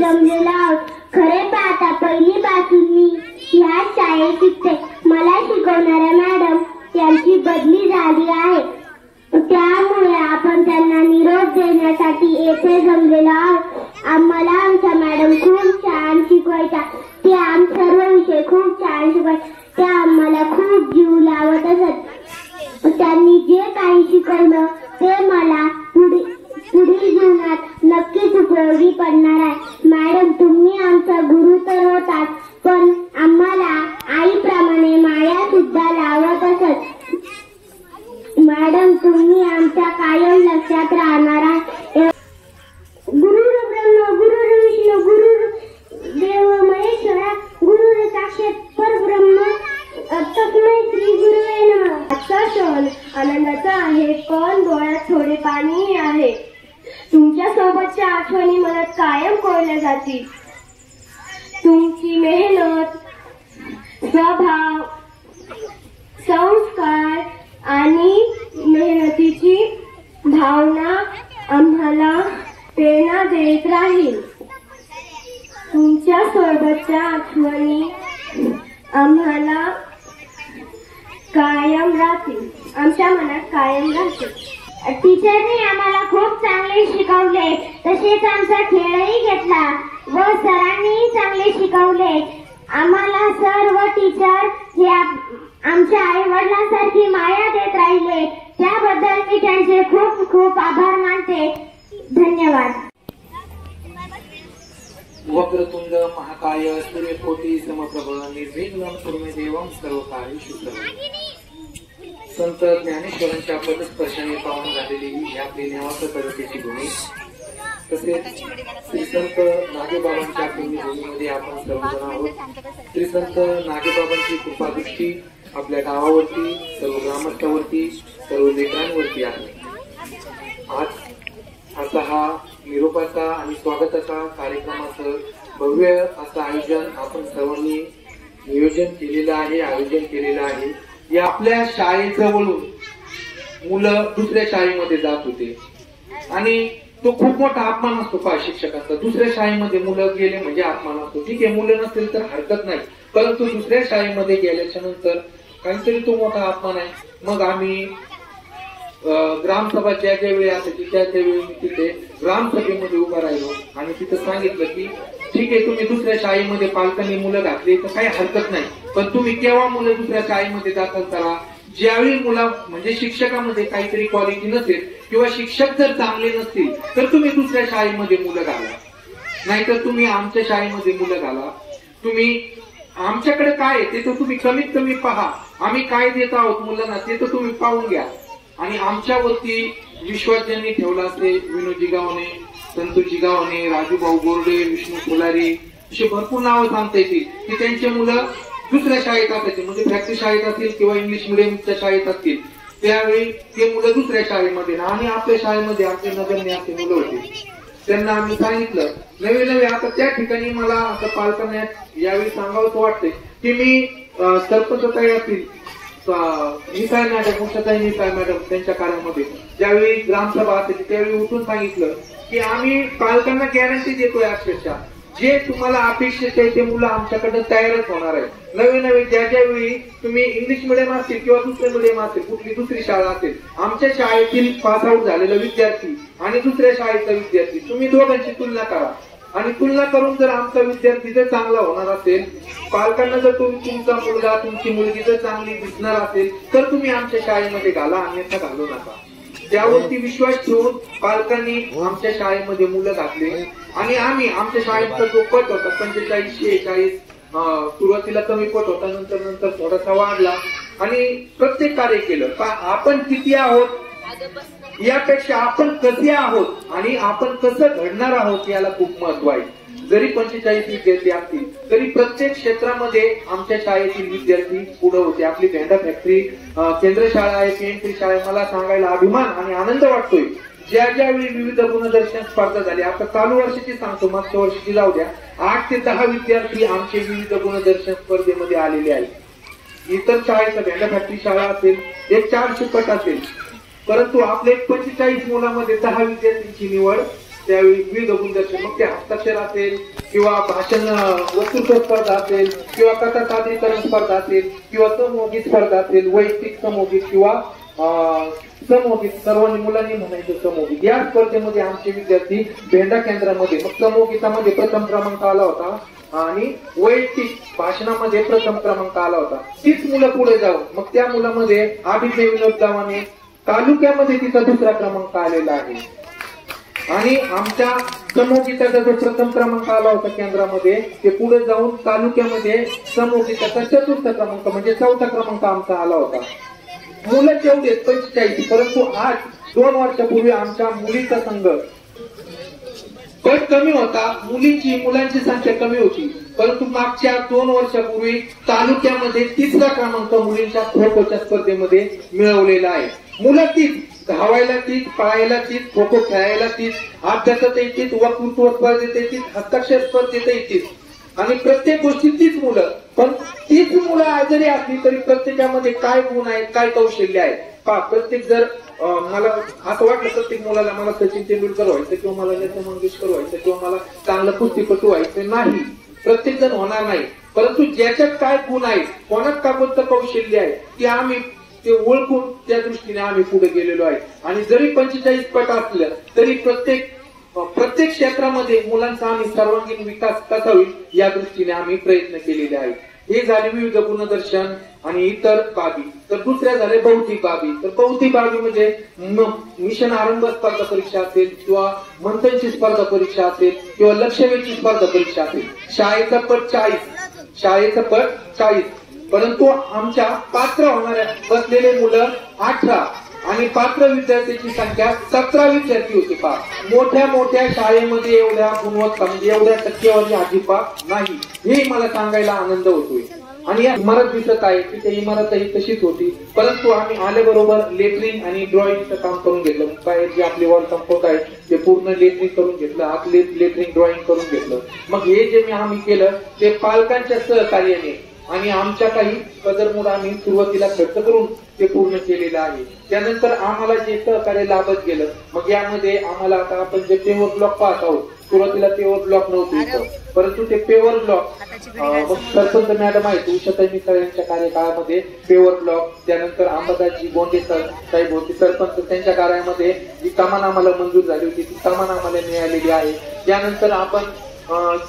जमलेलो आहोत. खरे पाहता पहिलीपासून मी ह्या शाळेत शिकते. मला शिकवणाऱ्या मॅडम यांची बदली झाली आहे, त्यामुळे आपण त्यांना निरोप देण्यासाठी येथे जमलेलो आहोत. आम्हाला आमच्या मॅडम खूप छान शिकवायच्या. ते सर्व विषय खूप छान शिकवायच्या. त्या आम्हाला खूप जीव लावत असत. त्यांनी जे काही शिकवलं ते मला पुढील जीवनात नक्कीच उपयोगी पडणार आहे. मॅडम, तुम्ही आमचा गुरु तर होतात, पण आम्हाला आईप्रमाणे माया सुद्धा लावत असत. मॅडम, तुम्ही आमच्या कायम लक्षात राहणार आहे. गुरुर् ब्रह्मा गुरुर्विष्णू गुरुर्देव महेश्वरा गुरुर् साक्षात परब्रह्म तस्मै श्री गुरुवे नमः. आजचा क्षण आनंदाचा आहे, पण डोळ्यात थोडे पाणी आहे. तुमच्या सोबतच्या आठवणी मनात कायम कोरल्या जातील. तुमची मेहनत, स्वभाव, संस्कार आणि मेहनतीची भावना आम्हाला प्रेरणा देत राहील. तुमच्या सोबतच्या आठवणी आम्हाला कायम राहतील, आमच्या मनात कायम राहतील. टीचरने आम्हाला खूप चांगले शिकवले, तसेच आमचा खेळही घेतला व सरांनीही चांगले शिकवले. आम्हाला सर्व टीचर हे आमच्या आई वडिलांसारखी माया देत राहिले, त्याबद्दल मी त्यांचे खूप खूप आभार मानते. धन्यवाद. वक्रतुंड महाकाय सूर्यकोटी समप्रभ निर्विघ्नं कुरु मे देवं सर्वकार्येषु सर्वदा. संत ज्ञानेश्वरांच्या पदस्पर्शाने पावन झालेली ही आपली निवास तरतेची भूमी, तसेच श्री संत नागेबाबांच्या पुण्यभूमीमध्ये आपण सर्वजण आहोत. श्री संत नागेबाबांची कृपादृष्टी आपल्या गावावरती, सर्व ग्रामस्थावरती, सर्व लेकरांवरती आहे. आता हा निरोपाचा आणि स्वागताचा कार्यक्रमाचं भव्य असं आयोजन आपण सर्वांनी नियोजन केलेलं आहे, आयोजन केलेलं आहे. या आपल्या शाळेजवळून मुलं दुसऱ्या शाळेमध्ये जात होते आणि तो खूप मोठा अपमान असतो का शिक्षकांचा. दुसऱ्या शाळेमध्ये मुलं गेले म्हणजे अपमान असतो. ठीक आहे, मुलं नसतील तर हरकत नाही, परंतु दुसऱ्या शाळेमध्ये गेल्याच्या नंतर काहीतरी तो मोठा अपमान आहे. मग आम्ही ग्रामसभा ज्या वेळी असायची त्या वेळी मी तिथे ग्रामसभेमध्ये उभा राहिलो आणि तिथं सांगितलं की ठीक आहे, तुम्ही दुसऱ्या शाळेमध्ये पालकांनी मुलं घातली तर काही हरकत नाही, पण तुम्ही केव्हा मुलं दुसऱ्या शाळेमध्ये दाखल करा ज्यावेळी मुला म्हणजे शिक्षकामध्ये काहीतरी क्वालिटी नसेल किंवा शिक्षक जर चांगले नसतील तर तुम्ही दुसऱ्या शाळेमध्ये मुलं घाला, नाहीतर तुम्ही आमच्या शाळेमध्ये मुलं घाला. तुम्ही आमच्याकडे काय ते तर तुम्ही कमीत कमी पहा, आम्ही काय देत आहोत मुलांना ते तर तुम्ही पाहून घ्या. आणि आमच्यावरती विश्वास ज्यांनी ठेवला असते, विनोदजी गावणे, संतोषजी गावणे, राजूभाऊ बोर्डे, विष्णू फुलारी, अशी भरपूर नावं सांगता येतील की त्यांचे मुलं दुसऱ्या शाळेत असायचे, म्हणजे फॅक्टरी शाळेत असतील किंवा इंग्लिश मिडियमच्या शाळेत असतील, त्यावेळी ते मुलं दुसऱ्या शाळेमध्ये ना आणि आपल्या शाळेमध्ये आमचे नगरने असे मुलं होते. त्यांना आम्ही सांगितलं नवे आता त्या ठिकाणी मला असं पालकांना यावेळी सांगावं वाटतंय की मी सरपंच ताई असतील, निसाय मॅडम, मुख्यताई निसाय मॅडम, त्यांच्या काळामध्ये ज्यावेळी ग्रामसभा असायची त्यावेळी उठून सांगितलं की आम्ही पालकांना गॅरंटी देतोय, अक्षरशः जे तुम्हाला अपेक्षित आहे ते मुलं आमच्याकडे तयारच होणार आहे. नवे ज्या वेळी तुम्ही इंग्लिश मिडियम असेल किंवा दुसरे मिडियम असेल, कुठली दुसरी शाळा असेल, आमच्या शाळेतील पास आउट झालेला विद्यार्थी आणि दुसऱ्या शाळेचा विद्यार्थी तुम्ही दोघांची तुलना करा आणि तुलना करून जर आमचा विद्यार्थी जर चांगला होणार असेल, पालकांना जर तुमचा मुलगा तुमची मुलगी जर चांगली दिसणार असेल तर तुम्ही आमच्या शाळेमध्ये घाला, अन्यथा घालू नका. त्यावरती विश्वास ठेवून पालकांनी आमच्या शाळेमध्ये मुलं घातले आणि आम्ही आमच्या शाळेचा जो पट होता 45-46 सुरुवातीला कमी पट होता, नंतर थोडासा वाढला आणि प्रत्येक कार्य केलं. आपण किती आहोत यापेक्षा आपण कसे आहोत आणि आपण कसं घडणार आहोत याला खूप महत्व आहे. जरी 45 विद्यार्थी असतील तरी प्रत्येक क्षेत्रामध्ये आमच्या शाळेतील विद्यार्थी पुढे होते. आपली भेंडा फॅक्टरी केंद्र शाळा आहे, पीएमसी शाळा आहे, मला सांगायला अभिमान आणि आनंद वाटतोय. ज्यावेळी विविध गुणदर्शन स्पर्धा झाली, आता चालू वर्षाची सांगतो, मागच्या वर्षीची जाऊ द्या, 8 ते 10 विद्यार्थी आमचे विविध गुणदर्शन स्पर्धेमध्ये आलेले आहेत. इतर शाळेचा भेंडा फॅक्टरी शाळा असेल एक 400 पट असेल, परंतु आपले 45 मुलांमध्ये 10 विद्यार्थ्यांची निवड त्यावेळी विविध गुणदर्शन, मग ते हस्ताक्षर असेल किंवा भाषण वक्तृत्व स्पर्धा असेल किंवा कथा सादरीकरण स्पर्धा असेल किंवा समूहगीत स्पर्धा असेल, वैयक्तिक समूहगीत किंवा समूहगीत, सर्वांनी मुलांनी म्हणायचं समूहगीत, या स्पर्धेमध्ये आमचे विद्यार्थी भेंडा केंद्रामध्ये मग समूहगीतामध्ये प्रथम क्रमांक आला होता आणि वैयक्तिक भाषणामध्ये प्रथम क्रमांक आला होता. तीच मुलं पुढे जाऊन मग त्या मुलामध्ये अभिनय विनोद गावाने तालुक्यामध्ये तिचा दुसरा क्रमांक आलेला आहे. आणि आमच्या समूहगीताचा जो प्रथम क्रमांक आला होता केंद्रामध्ये, ते पुढे जाऊन तालुक्यामध्ये समूहगीताचा चतुर्थ क्रमांक म्हणजे चौथा क्रमांक आमचा आला होता. मुलं जेवढे 45, परंतु आज 2 वर्षापूर्वी आमच्या मुलीचा संघ पट कमी होता, मुलांची संख्या कमी होती, परंतु मागच्या 2 वर्षापूर्वी तालुक्यामध्ये तिसरा क्रमांक मुलींच्या खो खोच्या स्पर्धेमध्ये मिळवलेला आहे. मुलं तीच, धावायला तीच, पळायला तीच, खो खो खेळायला तीच, अभ्यासात तीच, वक्तृत्व स्पर्धेत तीच, हस्ताक्षर स्पर्धेत तीच, आणि प्रत्येक गोष्टी तीच मुलं. पण तीच मुलं जरी असली तरी प्रत्येकामध्ये काय गुण आहेत, काय कौशल्य आहेत पहा. प्रत्येक जर मला असं वाटलं प्रत्येक मुलाला मला सचिन तेंडुलकर व्हायचं किंवा मला लता मंगेशकर व्हायचं किंवा मला चांगलं कुस्तीपटू व्हायचं, नाही, प्रत्येक जण होणार नाही. परंतु ज्याच्यात काय गुण आहेत, कोणात का कोणतं कौशल्य आहे, ते आम्ही ते ओळखून त्या दृष्टीने आम्ही पुढे गेलेलो आहे. आणि जरी 45 पट असलं तरी प्रत्येक क्षेत्रामध्ये मुलांचा आम्ही सर्वांगीण विकास कसा होईल या दृष्टीने आम्ही प्रयत्न केलेले आहेत. हे झाले विविध गुणदर्शन आणि इतर बाबी. तर दुसऱ्या झाले बौद्धिक बाबी. तर बौद्धिक बाबी म्हणजे मिशन आरंभ स्पर्धा परीक्षा असेल किंवा मंथनची स्पर्धा परीक्षा असेल किंवा लक्षवेधची स्पर्धा परीक्षा असेल. शाळेचा पट 40, परंतु आमच्या पात्र होणाऱ्या बसलेले मुलं 18 आणि पात्र विद्यार्थ्यांची संख्या 17 विद्यार्थी होते. पहा, मोठ्या शाळेमध्ये एवढ्या गुणवत्ता म्हणजे एवढ्या टक्केवारी अजिबात नाही, हे मला सांगायला आनंद होतोय. आणि या इमारत दिसत आहे की त्या इमारतही तशीच होती, परंतु आम्ही आल्याबरोबर लेटरिंग आणि ड्रॉइंगचं काम करून घेतलं. बाहेर जे आपले वॉल कंपाऊंड आहे ते पूर्ण लेटरिंग करून घेतलं, आत लेटरिंग ड्रॉइंग करून घेतलं. मग हे जे आम्ही केलं ते पालकांच्या सहकार्याने आणि आमच्या काही पदरमोड आम्ही सुरुवातीला खर्च करून ते पूर्ण केलेलं आहे. त्यानंतर आम्हाला जे सहकार्य लाभत गेलं, मग यामध्ये आम्हाला आता आपण जे पेवर ब्लॉक पाहत आहोत, सुरुवातीला पेवर ब्लॉक नव्हते, परंतु ते पेवर ब्लॉक सरपंच मॅडम आहेत उषाताई मिसाळ यांच्या कार्यकाळामध्ये पेवर ब्लॉक, त्यानंतर अंबादासजी गोंडे साहेब होते सरपंच, त्यांच्या कार्यामध्ये जी कमान आम्हाला मंजूर झाली होती ती कमान आम्हाला मिळालेली आहे. त्यानंतर आपण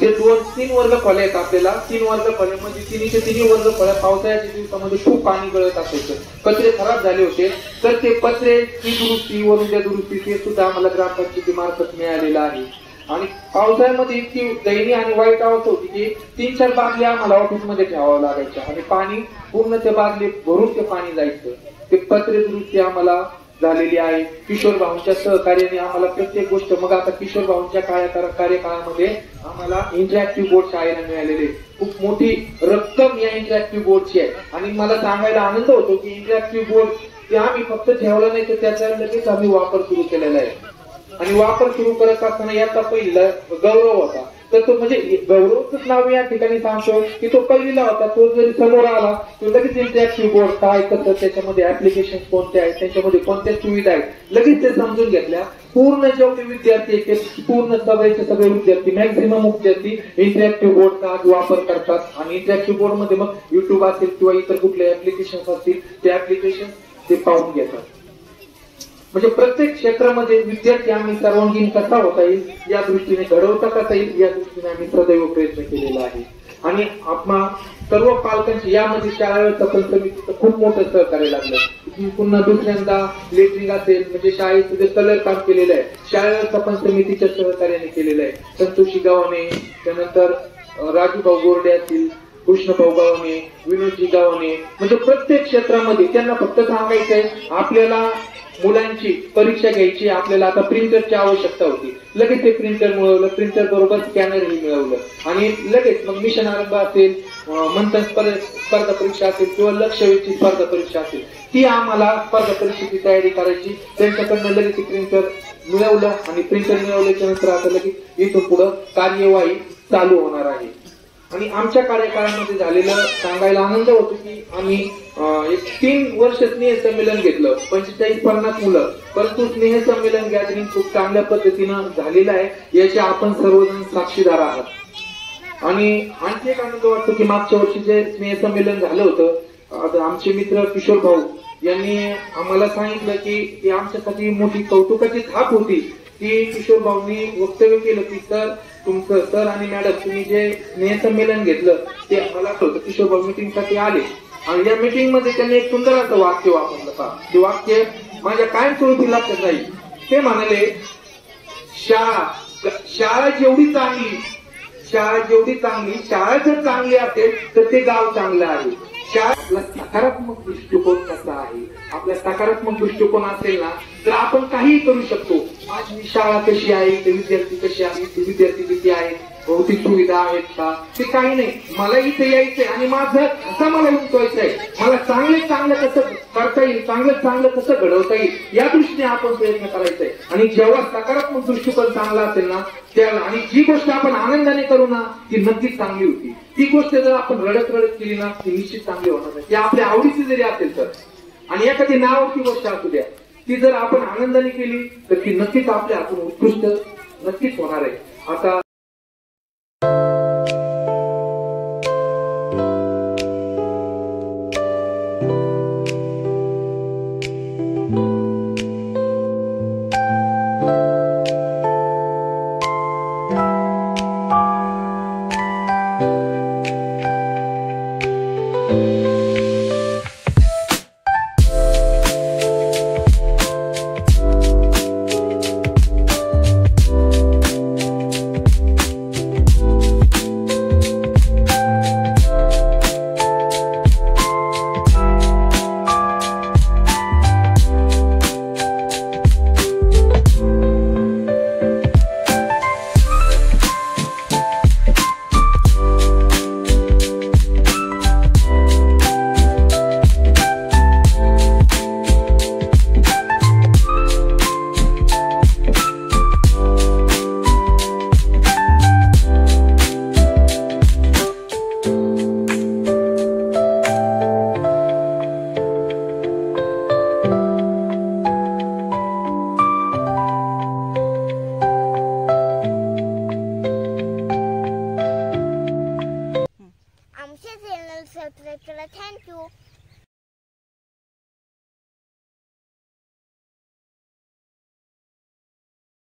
जे 2-3 वर्ग खोल्या आहेत आपल्याला, 3 वर्ग खोल्यामध्ये तिन्ही वर्ग खोल्या पावसाळ्याच्या दिवसामध्ये खूप पाणी गळत असायचं, पत्रे खराब झाले होते. तर ते पत्रेची दुरुस्ती, वरुंद्या दुरुस्ती ते सुद्धा आम्हाला ग्रामपंचायतीमार्फत मिळालेलं आहे. आणि पावसाळ्यामध्ये इतकी दयनीय आणि वाईट अवस्था होती की 3-4 बादल्या आम्हाला ऑफिसमध्ये ठेवावं लागायच्या आणि पाणी पूर्ण ते बादली भरून ते पाणी जायचं. ते पत्रे दुरुस्ती आम्हाला झालेली आहे. किशोर भाऊंच्या सहकार्याने आम्हाला प्रत्येक गोष्ट, मग आता किशोर भाऊंच्या कार्यकाळामध्ये आम्हाला इंटरॅक्टिव्ह बोर्ड शाळेला मिळालेले, खूप मोठी रक्कम या इंटरॅक्टिव्ह बोर्डची आहे. आणि मला सांगायला आनंद होतो की इंटरॅक्टिव्ह बोर्ड ते आम्ही फक्त ठेवलं नाही तर त्याचा लगेच आम्ही वापर सुरू केलेला आहे. आणि वापर सुरू करत असताना याचा पहिला गौरव होता, तर तो म्हणजे गौरवच नाव या ठिकाणी सांगतो की तो पहिलीला होता. तो जरी समोर आला तो लगेच इंटरॅक्टिव्ह बोर्ड काय कसं, त्याच्यामध्ये ऍप्लिकेशन कोणते आहेत, त्यांच्यामध्ये कोणत्या सुविधा आहेत, लगेच ते समजून घेतल्या. पूर्ण जेवढे विद्यार्थी आहेत पूर्ण सगळे विद्यार्थी, मॅक्झिमम विद्यार्थी इंटरॅक्टिव्ह बोर्डचा आज वापर करतात. आणि इंटरॅक्टिव्ह बोर्ड मध्ये मग युट्यूब असेल किंवा इतर कुठले ऍप्लिकेशन असतील ते ऍप्लिकेशन ते पाहून घेतात. म्हणजे प्रत्येक क्षेत्रामध्ये विद्यार्थी आम्ही सर्वांगीण कसा होता येईल या दृष्टीने, घडवता कसा येईल या दृष्टीने आम्ही सदैव प्रयत्न केलेला आहे. आणि आपण सर्व पालकांची यामध्ये शाळा व्यवस्थापन समितीचं खूप मोठं सहकार्य लागलं. पुन्हा दुसऱ्यांदा लेटरिंग असेल म्हणजे शाळेचं जे कलर काम केलेलं आहे शाळा व्यवस्थापन समितीच्या सहकार्याने केलेलं आहे. संतोषी गावाने, त्यानंतर राजूभाऊ गोरडे असतील, कृष्णभाऊ गावाने, विनोदजी गावाने, म्हणजे प्रत्येक क्षेत्रामध्ये त्यांना फक्त सांगायचंय आपल्याला मुलांची परीक्षा घ्यायची, आपल्याला आता प्रिंटरची आवश्यकता होती, लगेच ते प्रिंटर मिळवलं, प्रिंटर बरोबर स्कॅनरही मिळवलं. आणि लगेच मग मिशन आरंभ असेल, मंथन स्पर्धा परीक्षा असेल किंवा लक्षवेधची स्पर्धा परीक्षा असेल, ती आम्हाला स्पर्धा परीक्षेची तयारी करायची. त्यांच्याकडनं लगेच प्रिंटर मिळवलं आणि प्रिंटर मिळवल्याच्या नंतर आता लगेच इथून पुढे कार्यवाही चालू होणार आहे. आणि आमच्या कार्यकाळामध्ये झालेलं सांगायला आनंद होतो की आम्ही एक 3 वर्ष स्नेह संमेलन घेतलं, 45-50 मुलं. परंतु स्नेह संमेलन गॅदरिंग खूप चांगल्या पद्धतीनं झालेलं आहे, याचे आपण सर्वजण साक्षीदार आहात. आणि आणखी एक आनंद वाटतो की मागच्या वर्षी जे स्नेह संमेलन झालं होतं, आमचे मित्र किशोर भाऊ यांनी आम्हाला सांगितलं की ती आमच्यासाठी मोठी कौतुकाची थाप होती की किशोर भाऊंनी वक्तव्य केलं की सर, तुमचं सर आणि मॅडम तुम्ही जे स्नेह संमेलन घेतलं ते मला आठवतं. किशोर भाऊ मीटिंगसाठी आले आणि या मीटिंग मध्ये त्यांनी एक सुंदर असं वाक्य वापरलं का, ते वाक्य माझ्या कायमस्वरूपी लक्षात राहील. ते म्हणाले, शाळा जेवढी चांगली, शाळा जर चांगली असेल तर ते गाव चांगलं आहे. शाळेला सकारात्मक दृष्टिकोन कसा आहे, आपला सकारात्मक दृष्टिकोन असेल ना तर आपण काहीही करू शकतो. माझी शाळा कशी आहे, ते विद्यार्थी कसे आहेत, ते विद्यार्थी किती आहेत, भौतिक सुविधा आहेत का, ते काही नाही. मला इथे यायचंय आणि माझं कसं मला उंचवायचंय, मला चांगलं कसं करता येईल, चांगलं कसं घडवता येईल, या दृष्टीने आपण प्रयत्न करायचंय. आणि जेव्हा सकारात्मक दृष्टिकोन चांगला असेल ना त्याला, आणि जी गोष्ट आपण आनंदाने करू ना ती नक्कीच चांगली होती. ती गोष्ट जर आपण रडत केली ना ती निश्चित चांगली होणार नाही. ती आपल्या आवडीची जरी असेल तर, आणि एखादी नावाची गोष्ट असू द्या, ती जर आपण आनंदाने केली तर ती नक्कीच आपल्या हातून उत्कृष्ट नक्कीच होणार आहे. आता आमच्या चॅनल सबस्क्राईब करा. थँक्यू.